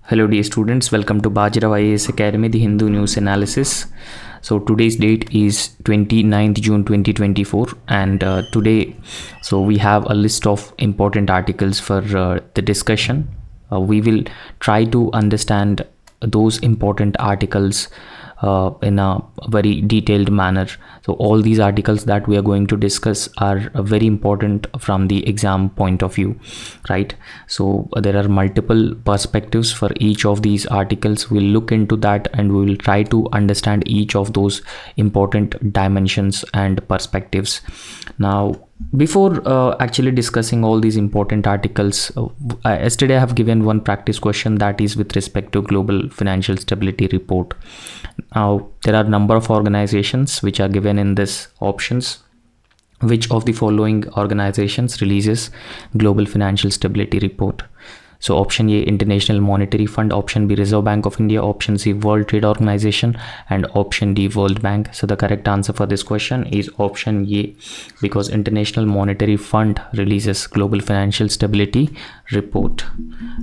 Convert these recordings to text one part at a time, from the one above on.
Hello dear students, welcome to Bajirao IAS Academy, the Hindu news analysis. So today's date is 29th June 2024 and today we have a list of important articles for the discussion. We will try to understand those important articles in a very detailed manner. So all these articles that we are going to discuss are very important from the exam point of view, right? So there are multiple perspectives for each of these articles. We'll look into that and we will try to understand each of those important dimensions and perspectives. Now, before actually discussing all these important articles, yesterday I have given one practice question that is with respect to Global Financial Stability Report. Now, there are a number of organizations which are given in this options. Which of the following organizations releases Global Financial Stability Report? So option A, International Monetary Fund, option B, Reserve Bank of India, option C, World Trade Organization, and option D, World Bank. So the correct answer for this question is option A, because International Monetary Fund releases Global Financial Stability Report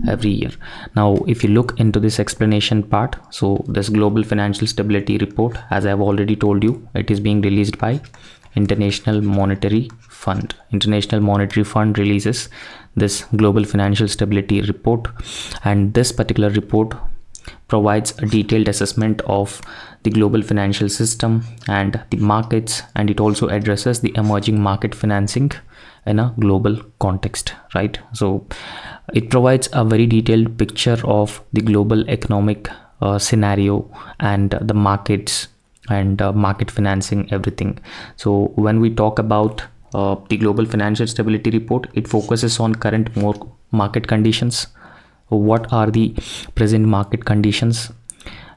every year. Now, if you look into this explanation part, so this Global Financial Stability Report, as I have already told you, it is being released by International Monetary Fund. International Monetary Fund releases this Global Financial Stability Report, and this particular report provides a detailed assessment of the global financial system and the markets, and it also addresses the emerging market financing in a global context, right? So it provides a very detailed picture of the global economic scenario and the markets and market financing, everything. So when we talk about the Global Financial Stability Report, it focuses on current market conditions. What are the present market conditions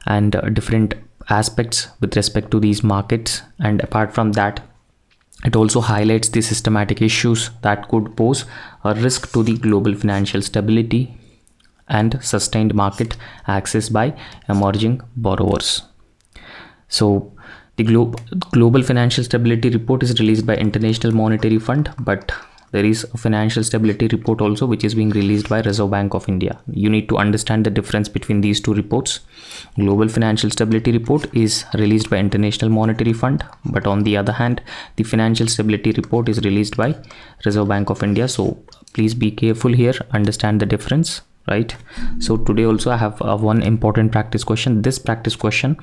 and different aspects with respect to these markets, and apart from that, it also highlights the systematic issues that could pose a risk to the global financial stability and sustained market access by emerging borrowers. So the Global Financial Stability Report is released by International Monetary Fund, but there is a Financial Stability Report also which is being released by Reserve Bank of India. You need to understand the difference between these two reports. Global Financial Stability Report is released by International Monetary Fund, but on the other hand, the Financial Stability Report is released by Reserve Bank of India. So please be careful here, understand the difference. Right. So today also I have one important practice question. This practice question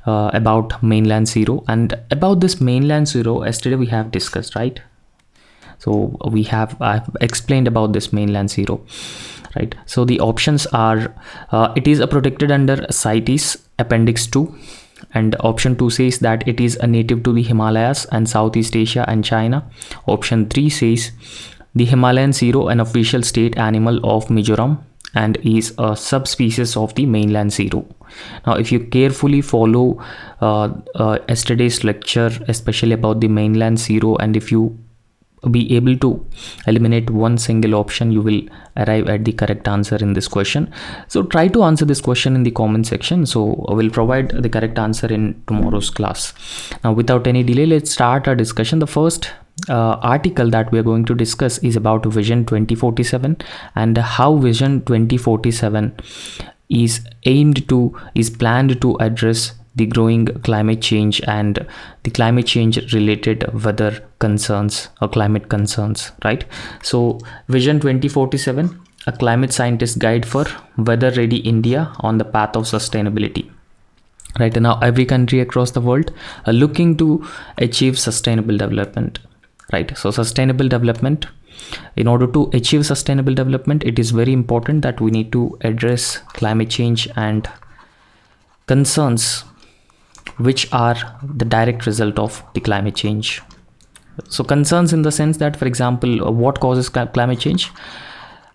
about mainland zero, and about this mainland zero yesterday we have discussed, right? So I've explained about this mainland zero, right? So the options are it is protected under CITES Appendix 2, and option 2 says that it is a native to the Himalayas and Southeast Asia and China. Option 3 says the Himalayan zero, an official state animal of Mizoram, and is a subspecies of the mainland zero. Now, if you carefully follow yesterday's lecture, especially about the mainland zero, and if you be able to eliminate one single option, you will arrive at the correct answer in this question. So try to answer this question in the comment section. So I will provide the correct answer in tomorrow's class. Now, without any delay, let's start our discussion. The first article that we are going to discuss is about Vision 2047 and how Vision 2047 is planned to address the growing climate change and the climate change related weather concerns or climate concerns, right? So Vision 2047, a climate scientist guide for weather ready India on the path of sustainability. Right now, every country across the world are looking to achieve sustainable development. Right. So sustainable development, in order to achieve sustainable development, it is very important that we need to address climate change and concerns which are the direct result of the climate change. So concerns in the sense that, for example, what causes climate change?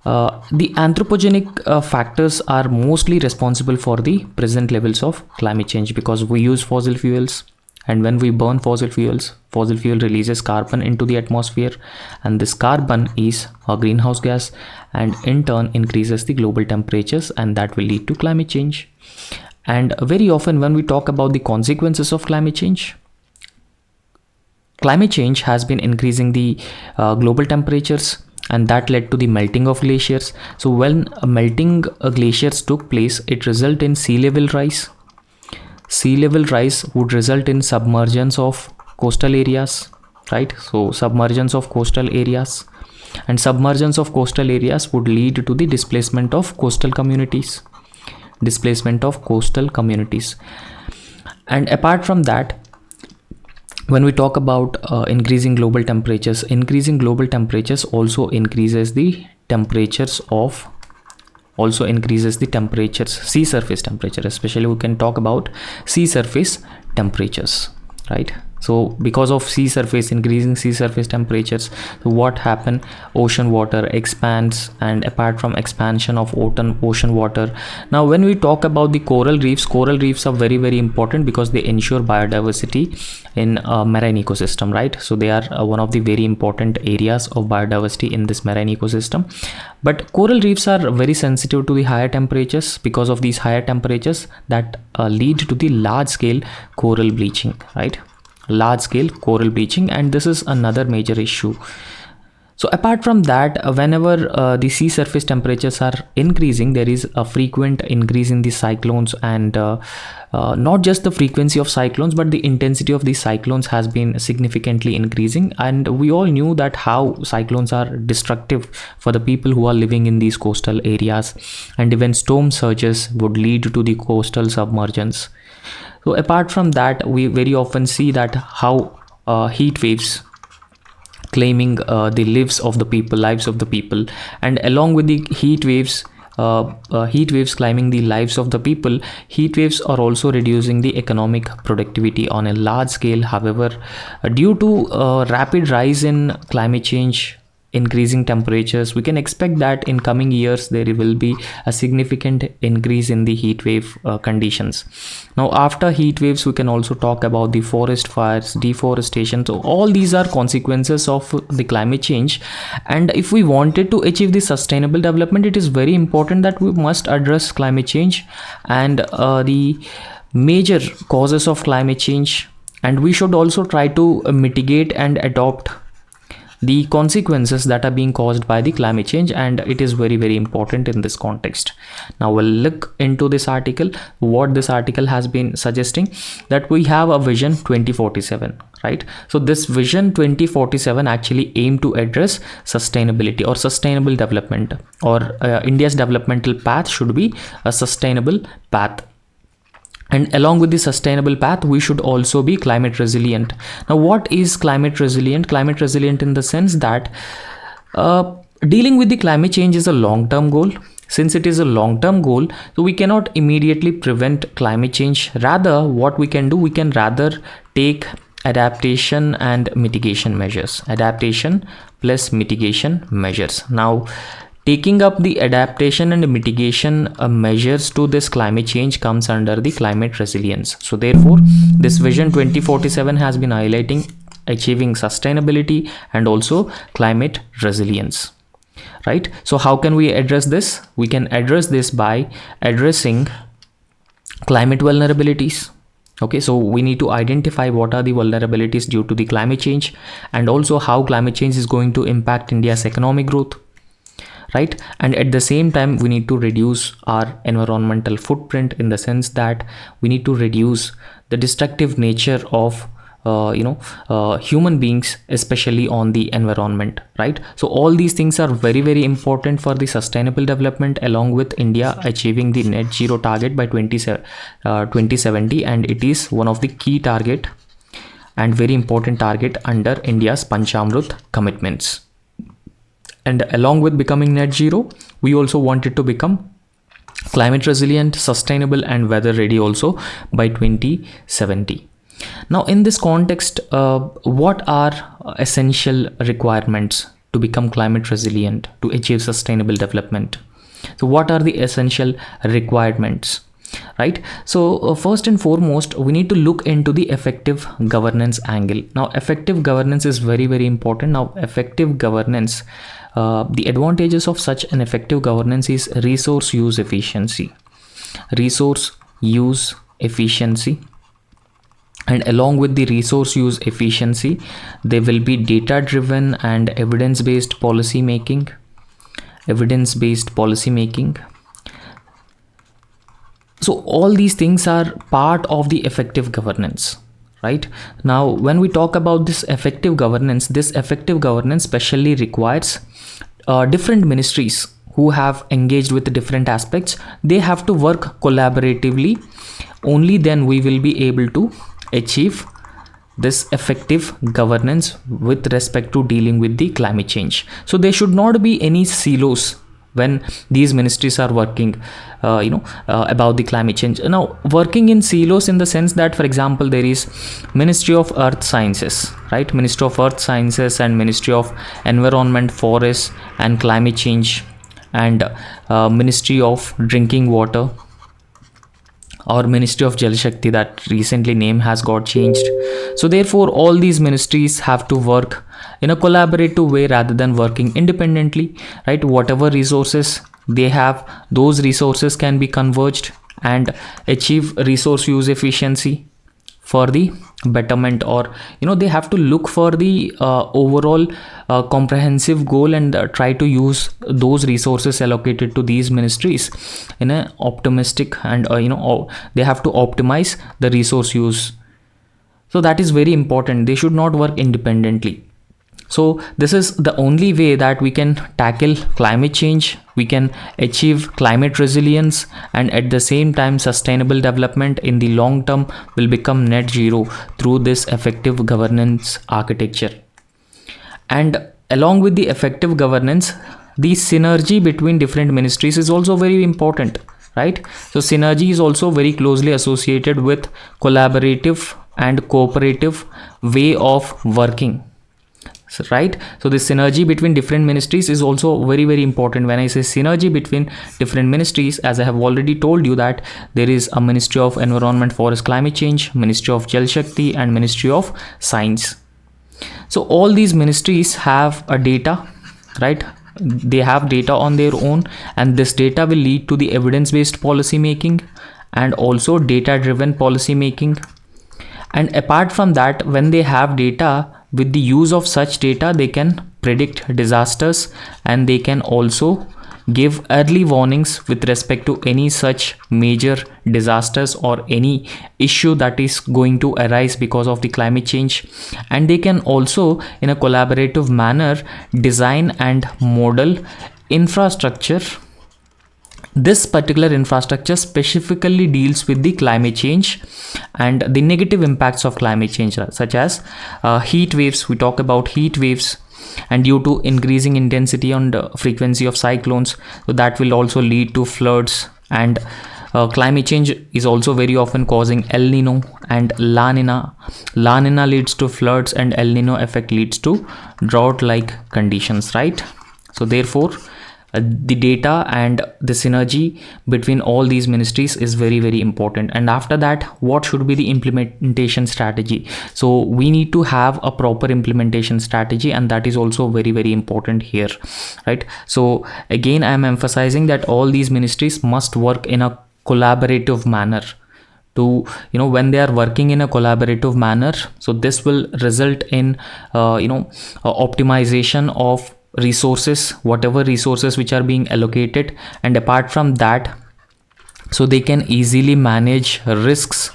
The anthropogenic factors are mostly responsible for the present levels of climate change, because we use fossil fuels. And when we burn fossil fuel releases carbon into the atmosphere, and this carbon is a greenhouse gas, and in turn increases the global temperatures, and that will lead to climate change. And very often when we talk about the consequences of climate change has been increasing the global temperatures, and that led to the melting of glaciers. So when melting glaciers took place, it resulted in sea level rise. Sea level rise would result in submergence of coastal areas, right? So submergence of coastal areas, and submergence of coastal areas would lead to the displacement of coastal communities. Displacement of coastal communities. And apart from that, when we talk about increasing global temperatures also increases the temperatures, sea surface temperature. Especially we can talk about sea surface temperatures, right? So because of increasing sea surface temperatures, what happen? Ocean water expands, and apart from expansion of ocean water, now when we talk about the coral reefs are very, very important because they ensure biodiversity in marine ecosystem, right? So they are one of the very important areas of biodiversity in this marine ecosystem. But coral reefs are very sensitive to the higher temperatures. Because of these higher temperatures that lead to the large scale coral bleaching, right? Large scale coral bleaching, and this is another major issue. So apart from that, whenever the sea surface temperatures are increasing, there is a frequent increase in the cyclones, and not just the frequency of cyclones, but the intensity of these cyclones has been significantly increasing. And we all knew that how cyclones are destructive for the people who are living in these coastal areas, and even storm surges would lead to the coastal submergence. So apart from that, we very often see that how heat waves claiming the lives of the people, and along with the heat waves climbing the lives of the people, heat waves are also reducing the economic productivity on a large scale. However, due to rapid rise in climate change, increasing temperatures, we can expect that in coming years there will be a significant increase in the heat wave conditions. Now after heat waves, we can also talk about the forest fires, deforestation. So all these are consequences of the climate change, and if we wanted to achieve the sustainable development, it is very important that we must address climate change and the major causes of climate change, and we should also try to mitigate and adopt the consequences that are being caused by the climate change, and it is very, very important in this context. Now we'll look into this article. What this article has been suggesting, that we have a vision 2047, right? So this vision 2047 actually aim to address sustainability or sustainable development, or India's developmental path should be a sustainable path. And along with the sustainable path, we should also be climate resilient. Now what is climate resilient? Climate resilient in the sense that dealing with the climate change is a long-term goal. Since it is a long-term goal, so we cannot immediately prevent climate change. Rather, what we can do, we can rather take adaptation and mitigation measures. Adaptation plus mitigation measures. Now taking up the adaptation and mitigation measures to this climate change comes under the climate resilience. So therefore, this vision 2047 has been highlighting achieving sustainability and also climate resilience, right? So how can we address this? We can address this by addressing climate vulnerabilities. Okay, so we need to identify what are the vulnerabilities due to the climate change, and also how climate change is going to impact India's economic growth, right? And at the same time, we need to reduce our environmental footprint, in the sense that we need to reduce the destructive nature of human beings, especially on the environment, right? So all these things are very, very important for the sustainable development, along with India achieving the net zero target by 2070, and it is one of the key target and very important target under India's Panchamrit commitments. And along with becoming net zero, we also wanted to become climate resilient, sustainable and weather ready also by 2070. Now in this context, what are essential requirements to become climate resilient, to achieve sustainable development? So what are the essential requirements, right? So first and foremost, we need to look into the effective governance angle. Now effective governance is very, very important. Now effective governance, the advantages of such an effective governance is resource use efficiency. And along with the resource use efficiency, there will be data driven and evidence based policy making. So all these things are part of the effective governance, right? Now when we talk about this effective governance especially requires different ministries who have engaged with the different aspects. They have to work collaboratively. Only then we will be able to achieve this effective governance with respect to dealing with the climate change. So there should not be any silos when these ministries are working about the climate change. Now working in silos in the sense that, for example, there is Ministry of Earth Sciences, right? Ministry of Earth Sciences and Ministry of Environment, Forest and Climate Change, and Ministry of Drinking Water, or Ministry of Jal Shakti, that recently name has got changed. So therefore all these ministries have to work in a collaborative way rather than working independently, right? Whatever resources they have, those resources can be converged and achieve resource use efficiency for the betterment, or they have to look for the overall comprehensive goal and try to use those resources allocated to these ministries in a optimistic and they have to optimize the resource use. So that is very important. They should not work independently. So this is the only way that we can tackle climate change, we can achieve climate resilience, and at the same time sustainable development in the long term will become net zero through this effective governance architecture. And along with the effective governance, the synergy between different ministries is also very important, right? So synergy is also very closely associated with collaborative and cooperative way of working. So, right, so the synergy between different ministries is also very, very important. When I say synergy between different ministries, as I have already told you, that there is a Ministry of Environment, Forest, Climate Change, Ministry of Jal Shakti and Ministry of Science. So all these ministries have a data, right? They have data on their own, and this data will lead to the evidence-based policy making and also data-driven policy making. And apart from that, when they have data, with the use of such data, they can predict disasters and they can also give early warnings with respect to any such major disasters or any issue that is going to arise because of the climate change. And they can also, in a collaborative manner, design and model infrastructure. This particular infrastructure specifically deals with the climate change and the negative impacts of climate change, such as heat waves. We talk about heat waves, and due to increasing intensity and frequency of cyclones, so that will also lead to floods. And climate change is also very often causing El Nino and La Nina. La Nina leads to floods and El Nino effect leads to drought-like conditions, right? So therefore, the data and the synergy between all these ministries is very, very important. And after that, what should be the implementation strategy? So we need to have a proper implementation strategy, and that is also very, very important here, right? So again, I am emphasizing that all these ministries must work in a collaborative manner. To when they are working in a collaborative manner, so this will result in optimization of resources, whatever resources which are being allocated. And apart from that, so they can easily manage risks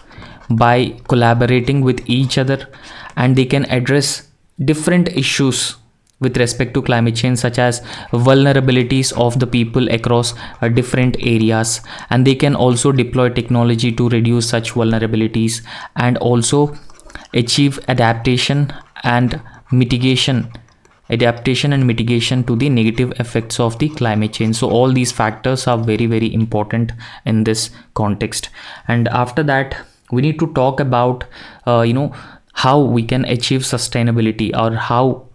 by collaborating with each other, and they can address different issues with respect to climate change, such as vulnerabilities of the people across different areas. And they can also deploy technology to reduce such vulnerabilities and also achieve adaptation and mitigation to the negative effects of the climate change. So all these factors are very, very important in this context. And after that, we need to talk about how we can achieve sustainability, or how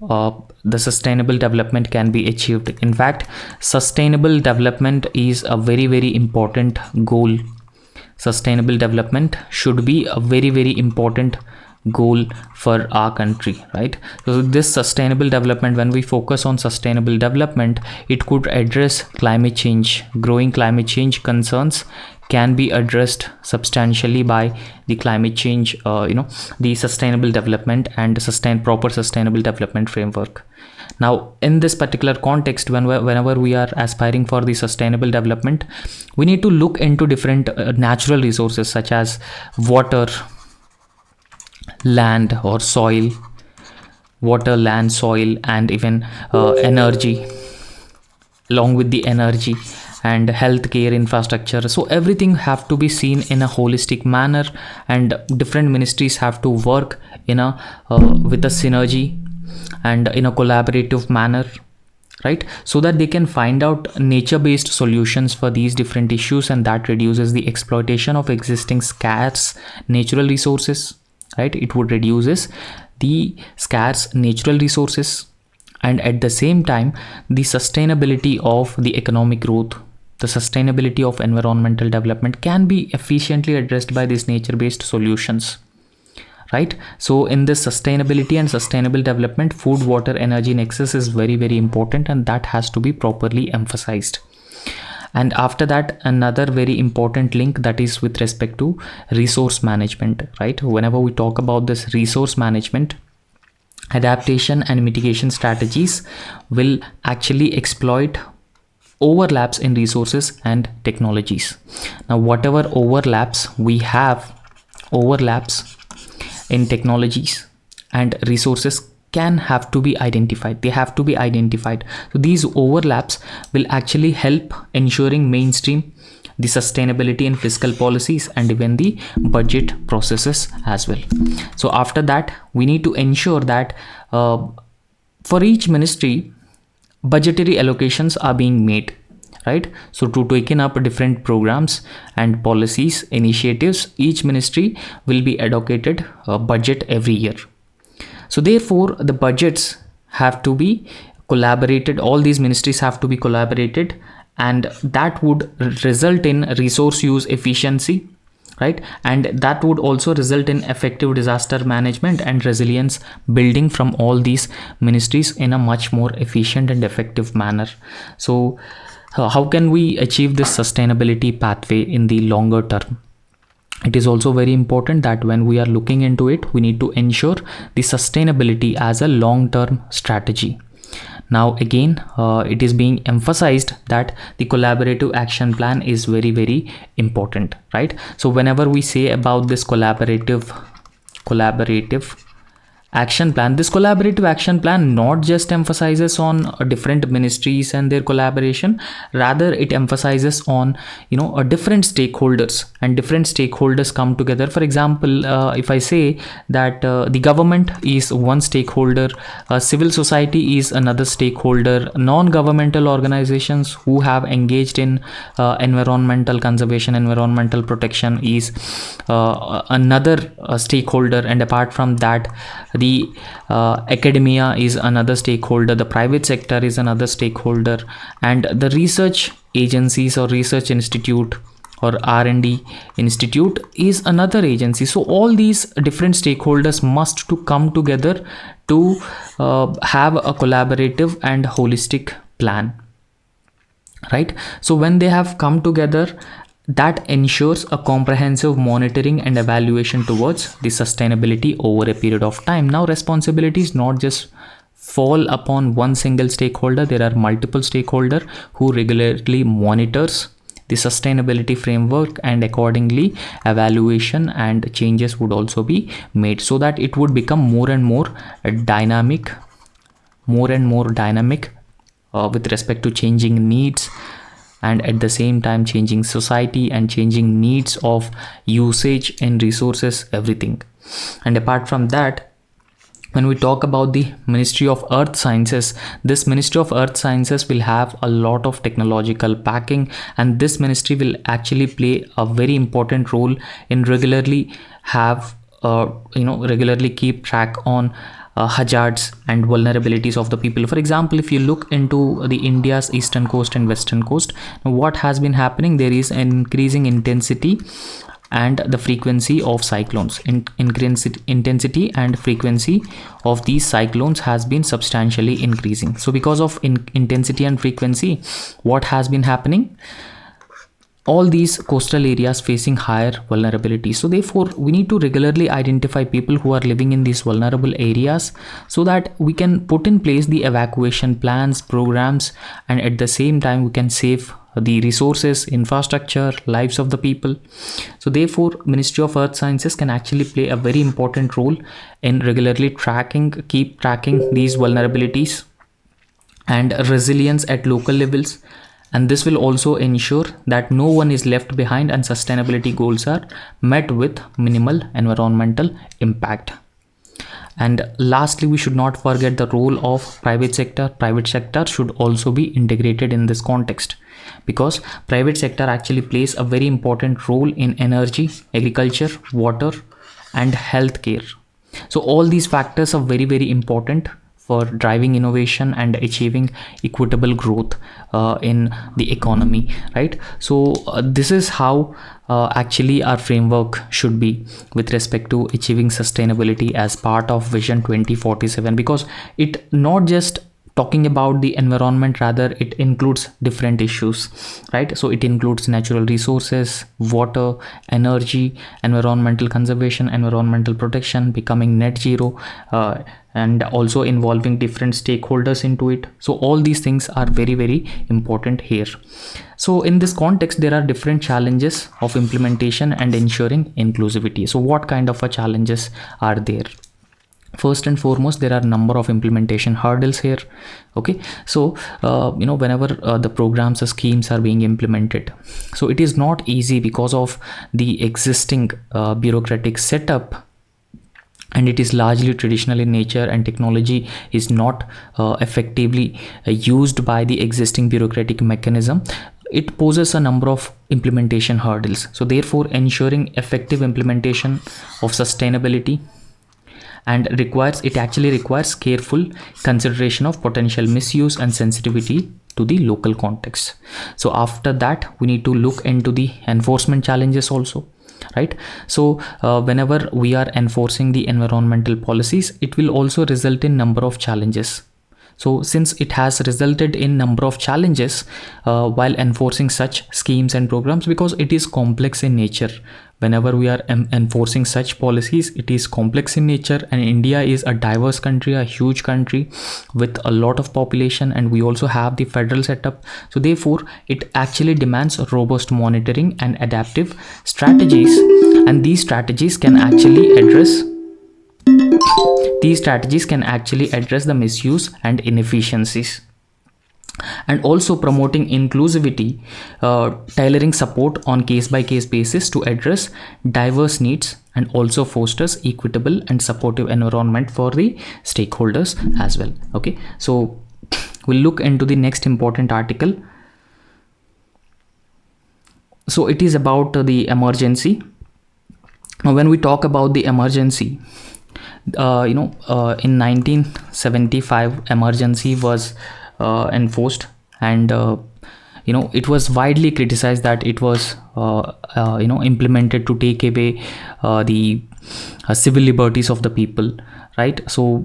the sustainable development can be achieved. In fact, sustainable development is a very, very important goal. Sustainable development should be a very, very important goal for our country, right? So this sustainable development, when we focus on sustainable development, it could address climate change, growing climate change concerns, can be addressed substantially by the climate change, the sustainable development and proper sustainable development framework. Now, in this particular context, whenever we are aspiring for the sustainable development, we need to look into different natural resources such as water, land or soil, water, land, soil, and even energy, along with the energy and healthcare infrastructure. So everything have to be seen in a holistic manner, and different ministries have to work in a with a synergy and in a collaborative manner, right? So that they can find out nature-based solutions for these different issues, and that reduces the exploitation of existing scarce natural resources, right? It would reduces the scarce natural resources, and at the same time the sustainability of the economic growth, the sustainability of environmental development can be efficiently addressed by these nature-based solutions, right? So in this sustainability and sustainable development, food, water, energy nexus is very, very important, and that has to be properly emphasized. And after that, another very important link, that is with respect to resource management, right? Whenever we talk about this resource management, adaptation and mitigation strategies will actually exploit overlaps in resources and technologies. Now, whatever overlaps we have, overlaps in technologies and resources have to be identified. They have to be identified. So these overlaps will actually help ensuring mainstream the sustainability in fiscal policies and even the budget processes as well. So after that, we need to ensure that for each ministry, budgetary allocations are being made, right? So to taken up different programs and policies, initiatives, each ministry will be allocated a budget every year. So therefore, the budgets have to be collaborated. All these ministries have to be collaborated, and that would result in resource use efficiency, right? And that would also result in effective disaster management and resilience building from all these ministries in a much more efficient and effective manner. So how can we achieve this sustainability pathway in the longer term? It is also very important that when we are looking into it, we need to ensure the sustainability as a long-term strategy. Now again, it is being emphasized that the collaborative action plan is very, very important, right? So whenever we say about this collaborative action plan, this collaborative action plan not just emphasizes on different ministries and their collaboration, rather it emphasizes on different stakeholders, and different stakeholders come together. For example, if I say that the government is one stakeholder, civil society is another stakeholder, non-governmental organizations who have engaged in environmental conservation, environmental protection is another stakeholder, and apart from that, the academia is another stakeholder, the private sector is another stakeholder, and the research agencies or research institute or R&D institute is another agency. So all these different stakeholders must to come together to have a collaborative and holistic plan, right? So when they have come together, that ensures a comprehensive monitoring and evaluation towards the sustainability over a period of time. Now, responsibilities not just fall upon one single stakeholder. There are multiple stakeholders who regularly monitors the sustainability framework, and accordingly evaluation and changes would also be made, so that it would become more and more dynamic with respect to changing needs, and at the same time changing society and changing needs of usage in resources, everything. And apart from that, when we talk about the Ministry of Earth Sciences, this Ministry of Earth Sciences will have a lot of technological backing, and this ministry will actually play a very important role in regularly keep track on hazards and vulnerabilities of the people. For example, if you look into the India's eastern coast and western coast, what has been happening, there is an increasing intensity and the frequency of cyclones. Intensity and frequency of these cyclones has been substantially increasing. So because of intensity and frequency, what has been happening, all these coastal areas facing higher vulnerability. So therefore we need to regularly identify people who are living in these vulnerable areas so that we can put in place the evacuation plans, programs, and at the same time we can save the resources, infrastructure, lives of the people. So therefore Ministry of Earth Sciences can actually play a very important role in regularly keep tracking these vulnerabilities and resilience at local levels, and this will also ensure that no one is left behind and sustainability goals are met with minimal environmental impact. And lastly, we should not forget the role of private sector. Private sector should also be integrated in this context, because private sector actually plays a very important role in energy, agriculture, water, and healthcare. So all these factors are very, very important for driving innovation and achieving equitable growth in the economy, right? So this is how actually our framework should be with respect to achieving sustainability as part of Vision 2047, because it not just talking about the environment, rather it includes different issues, right? So it includes natural resources, water, energy, environmental conservation, environmental protection, becoming net zero, and also involving different stakeholders into it. So all these things are very, very important here. So in this context, there are different challenges of implementation and ensuring inclusivity. So what kind of challenges are there? First and foremost, there are a number of implementation hurdles here. Okay, so whenever the programs or schemes are being implemented, so it is not easy because of the existing bureaucratic setup, and it is largely traditional in nature, and technology is not effectively used by the existing bureaucratic mechanism. It poses a number of implementation hurdles. So therefore ensuring effective implementation of sustainability and actually requires careful consideration of potential misuse and sensitivity to the local context. So after that, we need to look into the enforcement challenges also, right? So whenever we are enforcing the environmental policies, it will also result in number of challenges. So since it has resulted in number of challenges while enforcing such schemes and programs, because it is complex in nature. Whenever we are enforcing such policies, it is complex in nature, and India is a diverse country, a huge country with a lot of population, and we also have the federal setup. So therefore it actually demands robust monitoring and adaptive strategies, and these strategies can actually address the misuse and inefficiencies. And also promoting inclusivity, tailoring support on case-by-case basis to address diverse needs, and also fosters equitable and supportive environment for the stakeholders as well. Okay, so we'll look into the next important article. So it is about the emergency. Now when we talk about the emergency, in 1975 emergency was enforced, and it was widely criticized that it was implemented to take away the civil liberties of the people, right? So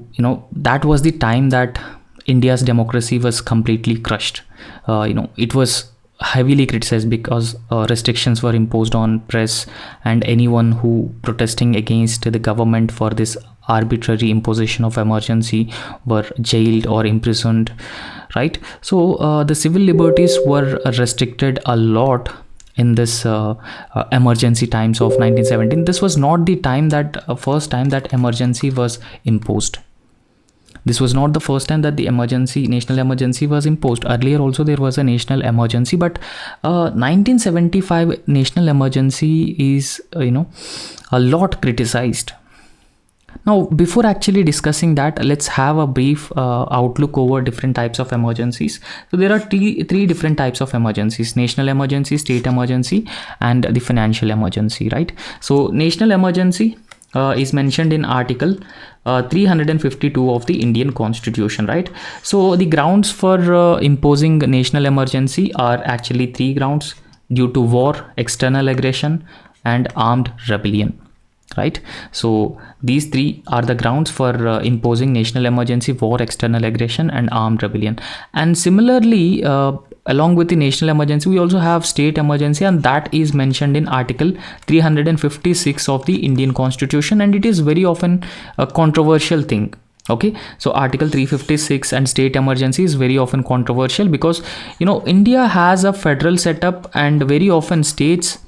that was the time that India's democracy was completely crushed. It was heavily criticized because restrictions were imposed on press, and anyone who protesting against the government for this arbitrary imposition of emergency were jailed or imprisoned, right? So the civil liberties were restricted a lot in this emergency times of 1917. This was not the first time that emergency was imposed. This was not the first time that the national emergency was imposed. Earlier also there was a national emergency, but 1975 national emergency is a lot criticized. Now, before actually discussing that, let's have a brief outlook over different types of emergencies. So there are three different types of emergencies: national emergency, state emergency, and the financial emergency, right? So national emergency is mentioned in Article 352 of the Indian Constitution, right? So the grounds for imposing national emergency are actually three grounds: due to war, external aggression, and armed rebellion, right? So these three are the grounds for imposing national emergency: war, external aggression, and armed rebellion. And similarly, along with the national emergency, we also have state emergency, and that is mentioned in Article 356 of the Indian Constitution, and it is very often a controversial thing. Okay, so Article 356 and state emergency is very often controversial because India has a federal setup, and very often states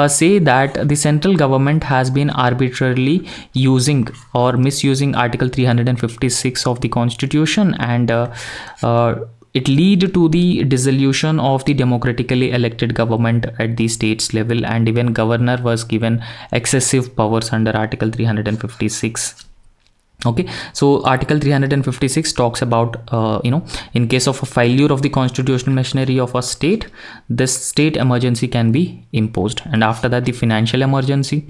say that the central government has been arbitrarily using or misusing Article 356 of the Constitution, and it lead to the dissolution of the democratically elected government at the states level, and even governor was given excessive powers under Article 356. Okay, so Article 356 talks about in case of a failure of the constitutional machinery of a state, this state emergency can be imposed. And after that, the financial emergency.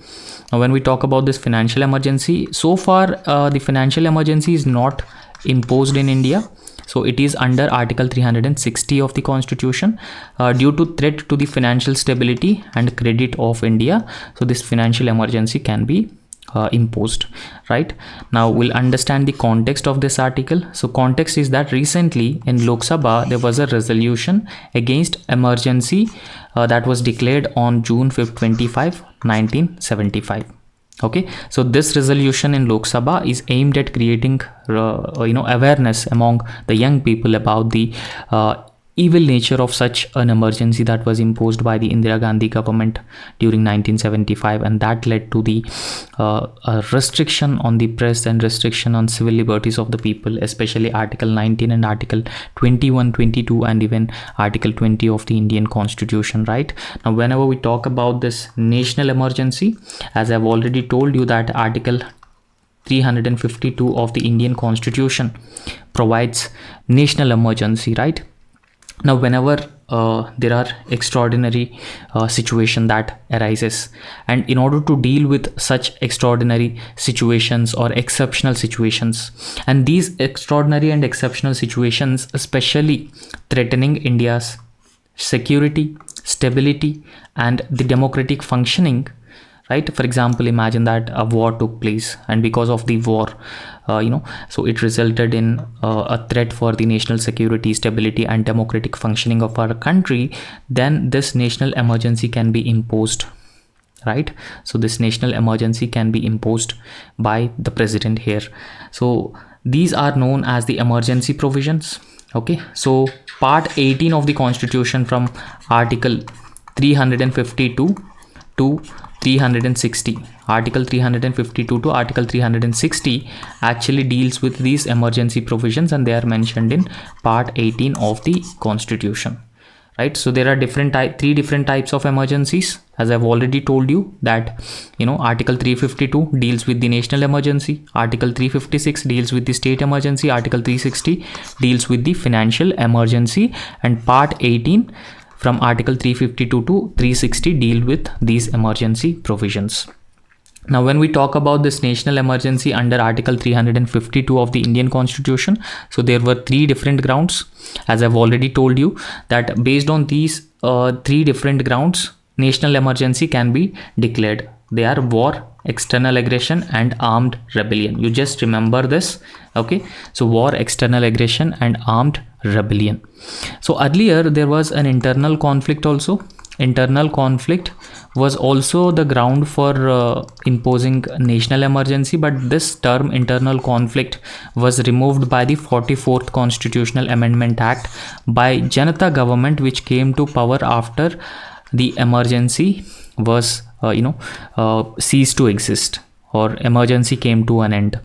Now when we talk about this financial emergency, so far the financial emergency is not imposed in India. So it is under Article 360 of the Constitution due to threat to the financial stability and credit of India. So this financial emergency can be imposed. Right, now we'll understand the context of this article. So context is that recently in Lok Sabha there was a resolution against emergency that was declared on June 5th 1975. Okay, so this resolution in Lok Sabha is aimed at creating awareness among the young people about the evil nature of such an emergency that was imposed by the Indira Gandhi government during 1975, and that led to the restriction on the press and restriction on civil liberties of the people, especially Article 19 and Article 21, 22 and even Article 20 of the Indian Constitution. Right, now whenever we talk about this national emergency, as I've already told you that Article 352 of the Indian Constitution provides national emergency. Right, now whenever there are extraordinary situation that arises, and in order to deal with such extraordinary situations or exceptional situations, and these extraordinary and exceptional situations especially threatening India's security, stability and the democratic functioning, right? For example, imagine that a war took place, and because of the war so it resulted in a threat for the national security, stability and democratic functioning of our country, then this national emergency can be imposed. Right, so this national emergency can be imposed by the president here. So these are known as the emergency provisions. Okay, so part 18 of the Constitution, from Article 352 to 360, Article 352 to Article 360 actually deals with these emergency provisions, and they are mentioned in part 18 of the Constitution. Right, so there are three different types of emergencies, as I've already told you that Article 352 deals with the national emergency, Article 356 deals with the state emergency, Article 360 deals with the financial emergency, and part 18 from Article 352 to 360 deal with these emergency provisions. Now when we talk about this national emergency under Article 352 of the Indian Constitution, so there were three different grounds, as I've already told you that based on these three different grounds, national emergency can be declared. They are war, external aggression and armed rebellion. You just remember this. Okay, so war, external aggression and armed rebellion. So earlier there was an internal conflict also. Internal conflict was also the ground for imposing national emergency, but this term internal conflict was removed by the 44th Constitutional Amendment Act by Janata government, which came to power after the emergency was ceased to exist, or emergency came to an end.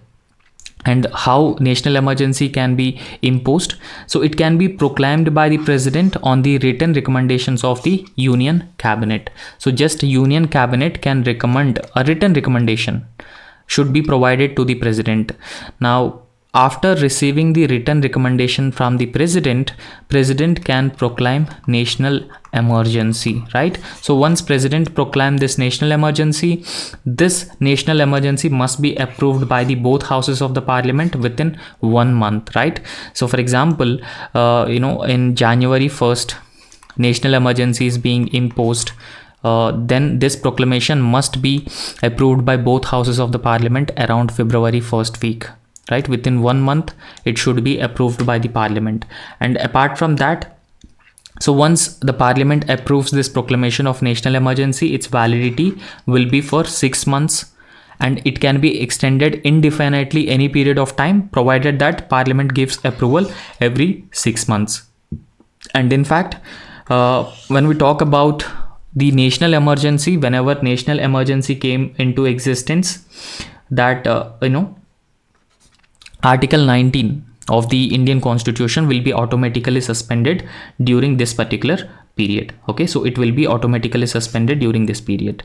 And how national emergency can be imposed? So it can be proclaimed by the president on the written recommendations of the Union Cabinet. So just Union Cabinet can recommend, a written recommendation should be provided to the president. Now after receiving the written recommendation from the president can proclaim national emergency, right? So once president proclaim this national emergency must be approved by the both houses of the parliament within 1 month, right? So for example, in January 1st, national emergency is being imposed. Then this proclamation must be approved by both houses of the parliament around February 1st week. Right, within 1 month it should be approved by the parliament. And apart from that, So once the parliament approves this proclamation of national emergency, its validity will be for 6 months, and it can be extended indefinitely any period of time, provided that parliament gives approval every 6 months. And in fact, when we talk about the national emergency, whenever national emergency came into existence, that Article 19 of the Indian Constitution will be automatically suspended during this particular period. Okay, so it will be automatically suspended during this period.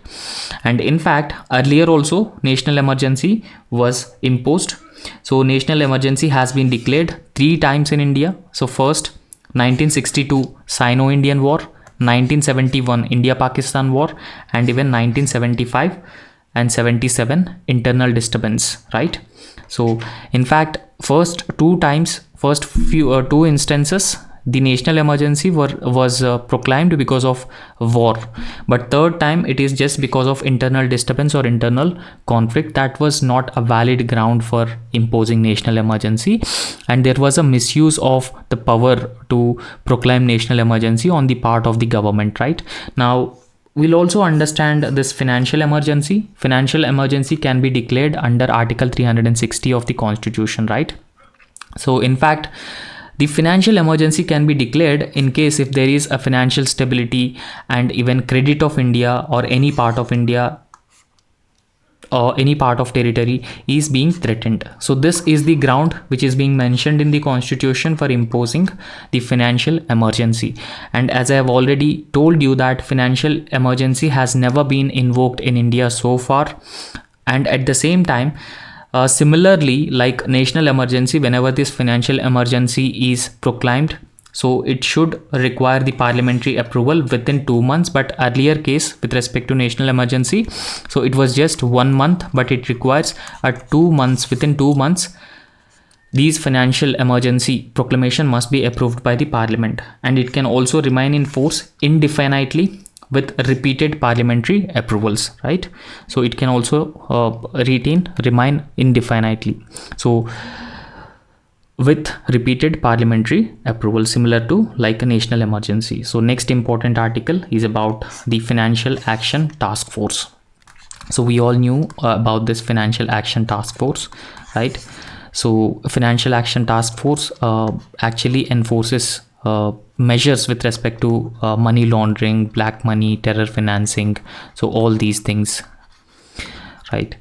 And in fact, earlier also national emergency was imposed. So national emergency has been declared 3 times in India. So first, 1962 Sino-Indian War, 1971 India-Pakistan War, and even 1975 and 77 internal disturbance, right? So in fact, first few two instances, the national emergency was proclaimed because of war, but third time it is just because of internal disturbance or internal conflict. That was not a valid ground for imposing national emergency, and there was a misuse of the power to proclaim national emergency on the part of the government, right? Now we'll also understand this financial emergency. Financial emergency can be declared under Article 360 of the Constitution, right? So in fact, the financial emergency can be declared in case if there is a financial stability and even credit of India or any part of India or any part of territory is being threatened. So this is the ground which is being mentioned in the Constitution for imposing the financial emergency. And as I have already told you that financial emergency has never been invoked in India so far. And at the same time, similarly, like national emergency, whenever this financial emergency is proclaimed, so it should require the parliamentary approval within 2 months. But earlier case with respect to national emergency, so it was just 1 month, but it requires a 2 months. Within 2 months, these financial emergency proclamation must be approved by the parliament, and it can also remain in force indefinitely with repeated parliamentary approvals, right? So it can also remain indefinitely. So with repeated parliamentary approval, similar to like a national emergency. So next important article is about the Financial Action Task Force. So we all knew about this Financial Action Task Force, right? So Financial Action Task Force actually enforces measures with respect to money laundering, black money, terror financing, so all these things, right?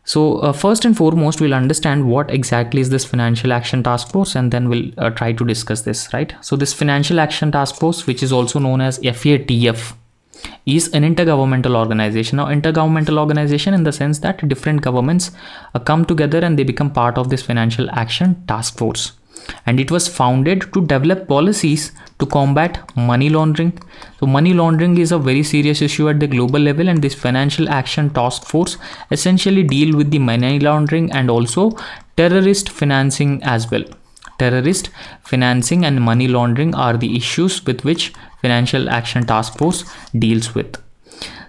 So first and foremost, we'll understand what exactly is this Financial Action Task Force, and then we'll try to discuss this, right? So this Financial Action Task Force, which is also known as FATF, is an intergovernmental organization. Now, intergovernmental organization in the sense that different governments come together and they become part of this Financial Action Task Force. And it was founded to develop policies to combat money laundering. So money laundering is a very serious issue at the global level, and this Financial Action Task Force essentially deal with the money laundering and also terrorist financing as well. Terrorist financing and money laundering are the issues with which Financial Action Task Force deals with.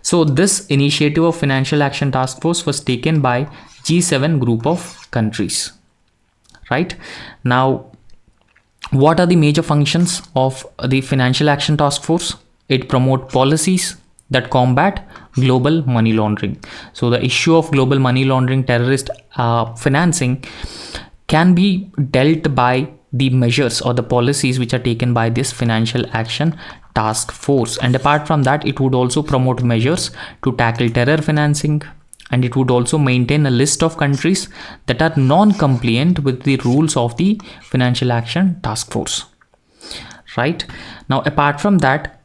So this initiative of Financial Action Task Force was taken by G7 group of countries. Right now, what are the major functions of the Financial Action Task Force? It promotes policies that combat global money laundering. So the issue of global money laundering, terrorist financing can be dealt by the measures or the policies which are taken by this Financial Action Task Force. And apart from that, it would also promote measures to tackle terror financing, and it would also maintain a list of countries that are non-compliant with the rules of the Financial Action Task Force. Right now, apart from that,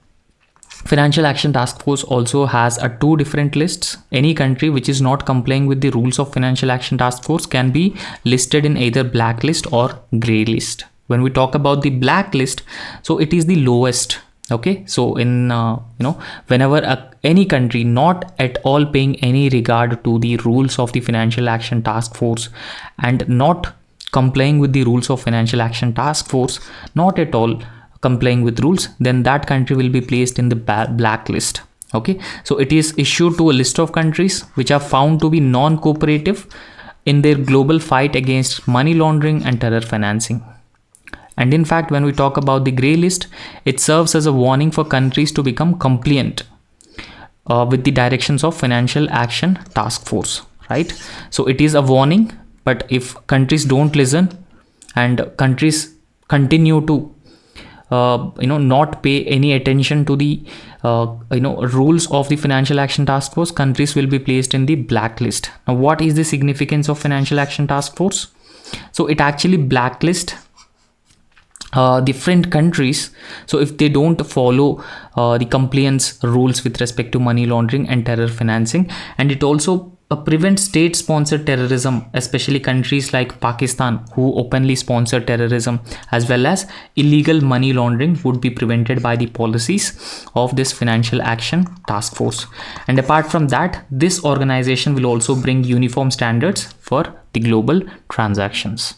Financial Action Task Force also has two different lists. Any country which is not complying with the rules of Financial Action Task Force can be listed in either blacklist or grey list. When we talk about the blacklist, so it is the lowest. Okay, so in whenever any country not at all paying any regard to the rules of the Financial Action Task Force and not complying with the rules of Financial Action Task Force, not at all complying with rules, then that country will be placed in the blacklist. Okay, so it is issued to a list of countries which are found to be non-cooperative in their global fight against money laundering and terror financing. And in fact, when we talk about the grey list, it serves as a warning for countries to become compliant with the directions of Financial Action Task Force, right? So it is a warning, but if countries don't listen and countries continue to not pay any attention to the rules of the Financial Action Task Force, countries will be placed in the blacklist. Now, what is the significance of Financial Action Task Force? So it actually blacklist different countries. So if they don't follow the compliance rules with respect to money laundering and terror financing, and it also prevents state-sponsored terrorism, especially countries like Pakistan who openly sponsor terrorism, as well as illegal money laundering would be prevented by the policies of this Financial Action Task Force. And apart from that, this organization will also bring uniform standards for the global transactions,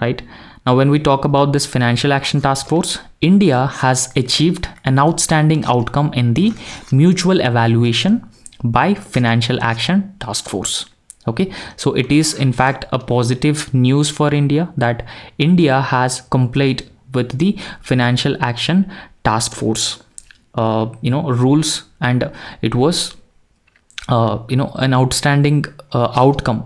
right? Now, when we talk about this Financial Action Task Force, India has achieved an outstanding outcome in the mutual evaluation by Financial Action Task Force. Okay, so it is in fact a positive news for India that India has complied with the Financial Action Task Force rules, and it was an outstanding outcome.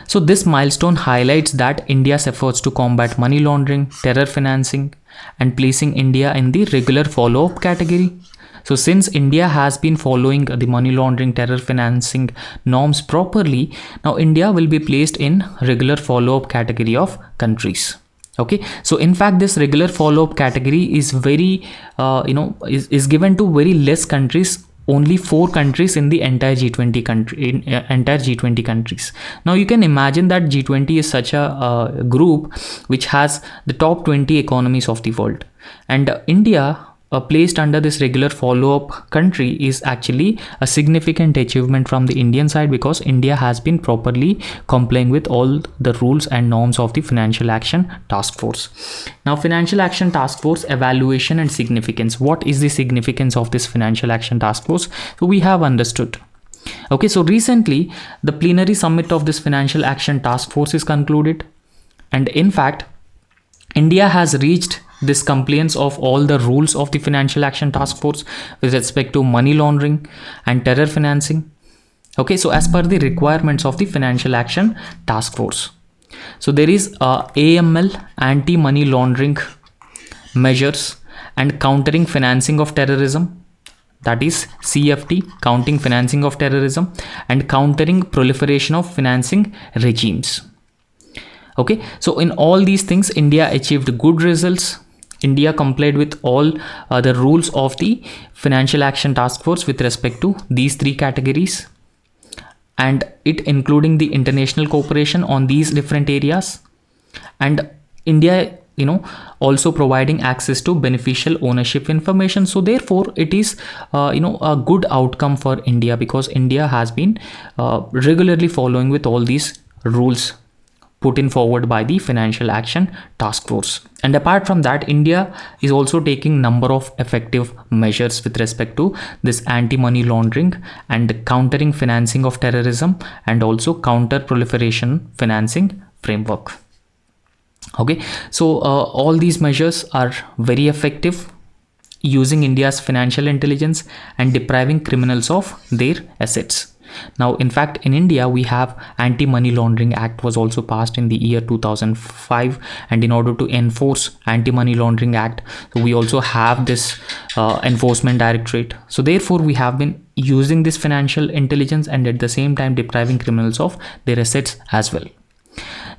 So this milestone highlights that India's efforts to combat money laundering, terror financing, and placing India in the regular follow-up category. So since India has been following the money laundering, terror financing norms properly, now India will be placed in regular follow-up category of countries. Okay, so in fact this regular follow-up category is very is given to very less countries, only 4 countries in the entire G20 countries. Now you can imagine that G20 is such a group which has the top 20 economies of the world, and India placed under this regular follow-up country is actually a significant achievement from the Indian side, because India has been properly complying with all the rules and norms of the Financial Action Task Force. Now, Financial Action Task Force evaluation and significance. What is the significance of this Financial Action Task Force? So we have understood. Okay, so recently the plenary summit of this Financial Action Task Force is concluded, and in fact India has reached this compliance of all the rules of the Financial Action Task Force with respect to money laundering and terror financing. Okay, so as per the requirements of the Financial Action Task Force, so there is AML, anti-money laundering measures, and countering financing of terrorism, that is CFT, counting financing of terrorism, and countering proliferation of financing regimes. Okay, so in all these things India achieved good results. India complied with all the rules of the Financial Action Task Force with respect to these 3 categories, and it including the international cooperation on these different areas, and India also providing access to beneficial ownership information. So therefore it is a good outcome for India, because India has been regularly following with all these rules put in forward by the Financial Action Task Force. And apart from that, India is also taking number of effective measures with respect to this anti-money laundering and countering financing of terrorism, and also counter proliferation financing framework. Okay, so all these measures are very effective, using India's financial intelligence and depriving criminals of their assets. Now, in fact, in India, we have Anti-Money Laundering Act was also passed in the year 2005. And in order to enforce Anti-Money Laundering Act, so we also have this Enforcement Directorate. So therefore, we have been using this financial intelligence and at the same time depriving criminals of their assets as well.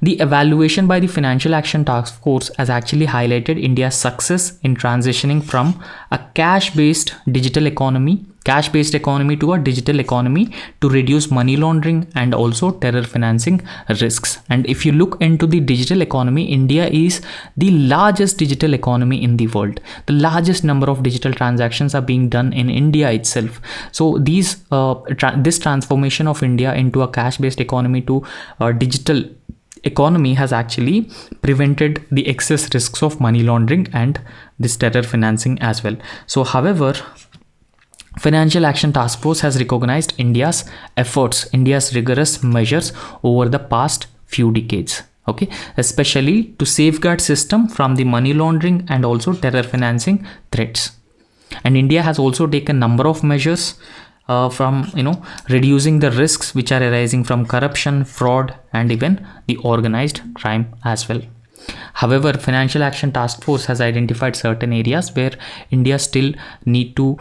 The evaluation by the Financial Action Task Force has actually highlighted India's success in transitioning from a cash-based economy to a digital economy to reduce money laundering and also terror financing risks. And if you look into the digital economy, India is the largest digital economy in the world. The largest number of digital transactions are being done in India itself. So this transformation of India into a cash-based economy to a digital economy has actually prevented the excess risks of money laundering and this terror financing as well. So however, Financial Action Task Force has recognized India's efforts, India's rigorous measures over the past few decades. okay, especially to safeguard system from the money laundering and also terror financing threats. And India has also taken number of measures from reducing the risks which are arising from corruption, fraud, and even the organized crime as well. However, Financial Action Task Force has identified certain areas where India still need to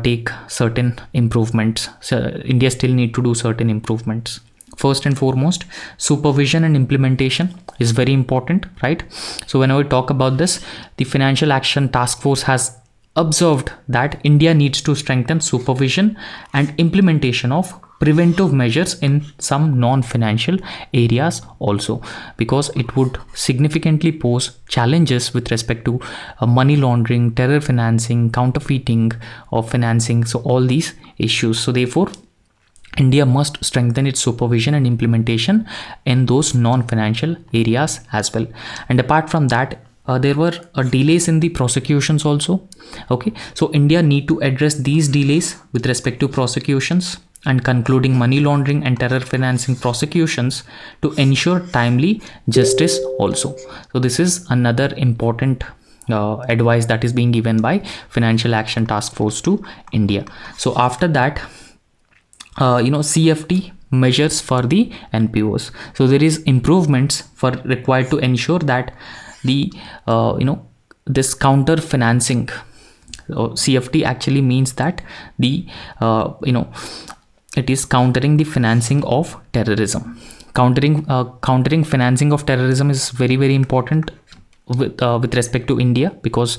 take certain improvements. So India still need to do certain improvements. First and foremost, supervision and implementation is very important, right? So when we talk about this, the Financial Action Task Force has observed that India needs to strengthen supervision and implementation of preventive measures in some non-financial areas also, because it would significantly pose challenges with respect to money laundering, terror financing, counterfeiting of financing, so all these issues. So therefore, India must strengthen its supervision and implementation in those non-financial areas as well. And apart from that, there were delays in the prosecutions also. Okay, so India need to address these delays with respect to prosecutions and concluding money laundering and terror financing prosecutions to ensure timely justice also. So this is another important advice that is being given by Financial Action Task Force to India. So after that, CFT measures for the NPOs. So there is improvements for required to ensure that the this counter financing, CFT actually means that the it is countering the financing of terrorism. Countering financing of terrorism is very, very important with respect to India, because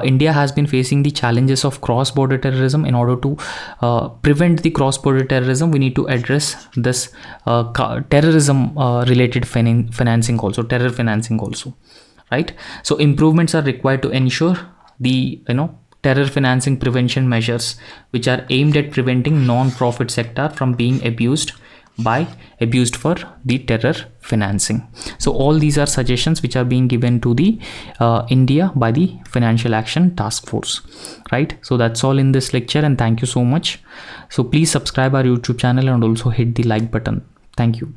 India has been facing the challenges of cross-border terrorism. In order to prevent the cross-border terrorism, we need to address this terrorism related financing also, terror financing also, right? So improvements are required to ensure the terror financing prevention measures, which are aimed at preventing non-profit sector from being abused for the terror financing. So all these are suggestions which are being given to the India by the Financial Action Task Force, right? So that's all in this lecture, and thank you so much. So please subscribe our YouTube channel and also hit the like button. Thank you.